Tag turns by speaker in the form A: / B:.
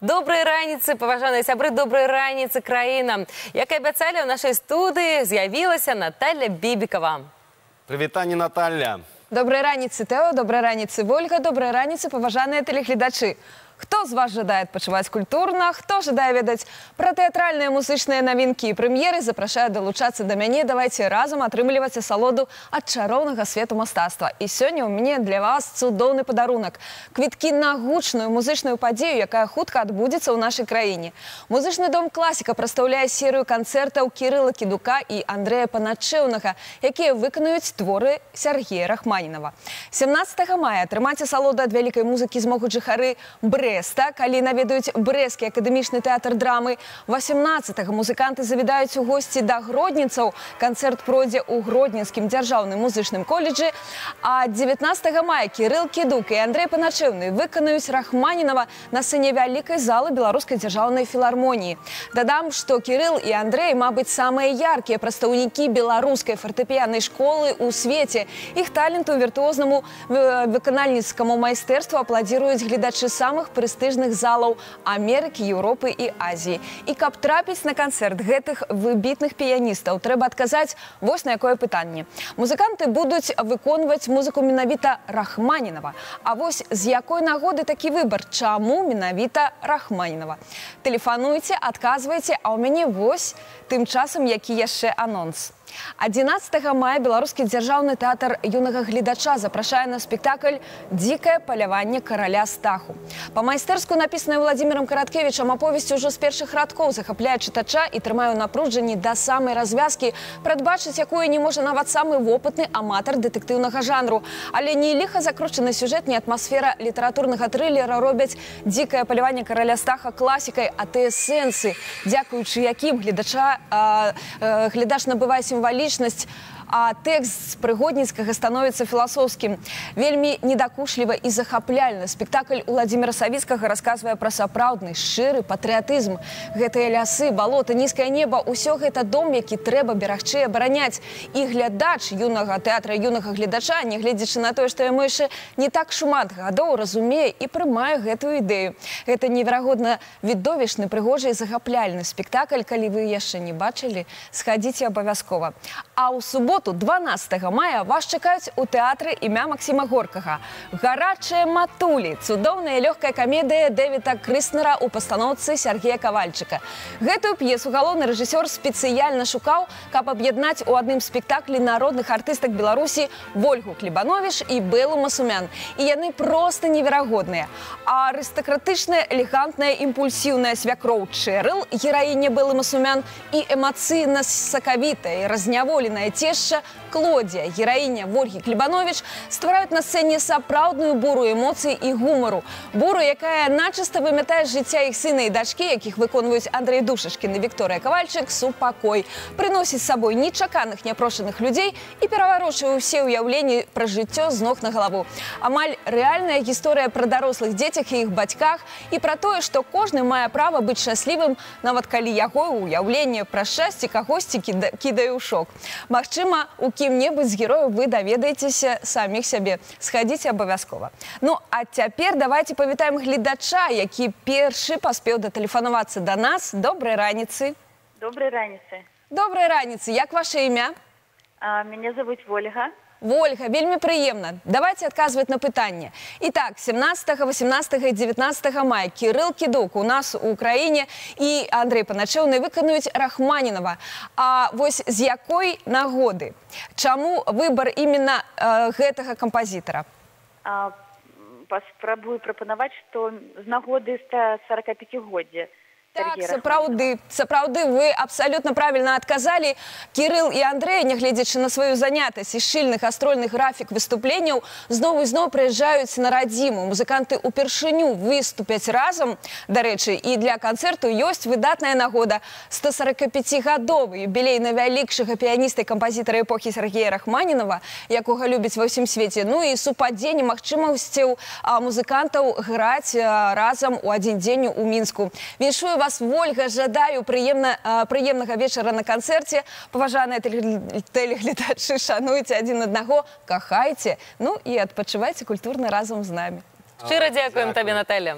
A: Доброй раніцы, паважаныя сябры, доброй раніцы, краіна. Як і абяцалі, ў нашай студыі з'явілася Наталья Бібікова.
B: Прывітанне, Наталья.
C: Доброй раніцы, Тео, доброй раніцы, Вольга, доброй раніцы, паважаныя тэлегледачы. Хто з вас жадае адпачываць культурна, хто жадае ведаць пра тэатральныя музычныя навінкі і прэм'еры, запрашае далучацца да мяне. Давайце разам атрымліваць асалоду ад чароўнага свету мастацтва. І сёння ў мяне для вас цудоўны падарунак. Квіткі на гучную музычную падзею, якая хутка адбудзецца ў нашай краіне. Музычны дом «Класіка» прадстаўляе серыю канцэртаў Кірыла Кідука і Андрэя Паначэўнага, якія выканаюць творы Сергея Рахманінаwa. 17 мая атрымаць асалоду ад вялікай музыкі змогуць жыхары Брэста, калі наведаюць Брэсцкі акадэмічны тэатр драмы. 18-го музыканты завідаюць у госці да гродніцаў. Канцэрт пройдзе ў Гродненскім дзяржаўным музычным коледжы. А 19 мая Кірыл Кідук і Андрэй Паначэўны выканаюць Рахманінаwa на сцэне вялікай залы Беларускай дзяржаўнай філармоніі. Дадам, што Кірыл і Андрэй, мабыць, самыя яркія прадстаўнікі беларускай фартэпіяннай школы ў свеце. Іх таленту віртуознаму выканальніцкаму майстэрству апладзіруюць гледачы самых прэстыжных залаў Амерыкі, Еўропы і Азіі. І каб трапіць на канцэрт гэтых выбітных піяністаў, трэба адказаць вось на якое пытанне. Музыканты будуць выконваць музыку менавіта Рахманінаwa. А вось з якой нагоды такі выбар? Чаму менавіта Рахманінаwa? Тэлефануйце, адказвайце, а ў мяне вось тым часам які яшчэ анонс. 11 мая Беларускі дзяржаўны тэатр юнага гледача запрашае на спектакль «Дзікае паляванне караля Стаху». Па-майстэрску напісаная Владзімірам Караткевічам аповесць ужо з першых радкоў захапляе чытача і трымае ў напружанні да самай развязкі, прадбачыць якую не можа нават самы вопытны аматар дэтэктыўнага жанру. Але ні ліха закручаны сюжэт, ні атмасфера літаратурнага трылера робяць «Дзікае паляванне караля Стаха» класікай, а тыя сэнсы, дзякуючы якім глядач набывае сімвалічнасць, а тэкст з прыгодніцкага становіцца філасофскім. Вельмі недакучліва і захапляльна. Спектакль Уладзіміра Савіцкага расказвае пра сапраўдны, шчыры патрыятызм. Гэтыя лясы, балота, нізкае неба – усё гэта дом, які трэба берагчы і абараняць. І глядач юнага тэатра, юнага гледача, нягледзячы на тое, што яму яшчэ не так шмат гадоў, разумее і прымае гэтую ідэю. Гэта неверагодна відовішчны, прыгожы і захапляльны спектакль. Калі вы яшчэ не бачылі, схадзіце абавязкова. А ў суботу 12 мая вас чакаюць у тэатры імя Максіма Горкага. «Гарачыя матулі» – цудоўная і лёгкая камедыя Дэвіда Крыснера ў пастаноўцы Сергея Кавальчыка. Гэтую п'есу галоўны рэжысёр спецыяльна шукаў, каб аб'яднаць у адным спектаклі народных артыстак Беларусі Вольгу Клебановіч і Бэлу Масумян. І яны проста неверагодныя. А арыстакратычная, элегантная, імпульсіўная свякроў Чэрыл, гераіня Бэлы Масумян, і эмацыйна сакавітая і разняволеная цешча Клодзія, гераіня Вольгі Клебановіч, ствараюць на сцэне сапраўдную буру эмоцый і гумару. Буру, якая начыста вымятае з жыцця іх сына і дачкі, якіх выконваюць Андрэй Душашкін і Вікторыя Кавальчык, супакой. Прыносіць з сабой нечаканых, няпрошаных людзей і пераварочвае ўсе ўяўленні пра жыццё з ног на галаву. Амаль рэальная гісторыя пра дарослых дзецях і іх бацьках і пра тое, што кожны мае права быць шчаслівым, нават калі яго ўяўленне пра шчасце кагосьці кідае ў шок. Магчыма, у кім-небудзь з герояў вы даведаецеся саміх сябе. Схадзіце абавязкова. Ну, а цяпер давайце павітаем гледача, які першы паспеў датэлефанавацца да нас. Добрай раніцы.
D: Доброй раніцы.
C: Добрай раніцы. Як ваше імя?
D: Меня зовут Вольга.
C: Вольга, вельмі прыемна. Давайте адказваць на пытанне. Итак, 17, 18 і 19 мая Кірыл Кідук у нас у краіне і Андрэй Паначэўны выканаюць Рахманінаwa. А вось з якой нагоды? Чаму выбар именно гэтага кампазітара?
D: Паспрабую прапанаваць, што з нагоды 145-годдзя.
C: Так, сапраўды, вы абсолютно правильно адказалі. Кірыл і Андрэй, нягледзячы на сваю занятасць і шчыльных астрольных графік выступленняў, зноў і зноў прыязджаюць на радзіму. Музыканты упершыню выступяць разам, дарэчы, і для канцэрту ёсць выдатная нагода. 145-гадовы юбілей найвялікшага піяніста і кампазітара эпохі Сергея Рахманінаwa, якога любяць ва ўсім свеце. Ну і супадзенне магчымасцяў музыкантаў граць разам у адзін дзень у Мінску. Віншую вас, Вольга, жадаю прыемнага вечара на канцэрце. Паважаныя тэлегледачы, шануйце адзін аднаго, кахайце, ну і адпачывайце культурна разам з намі.
A: Шчыра дзякуем табе, Наталья.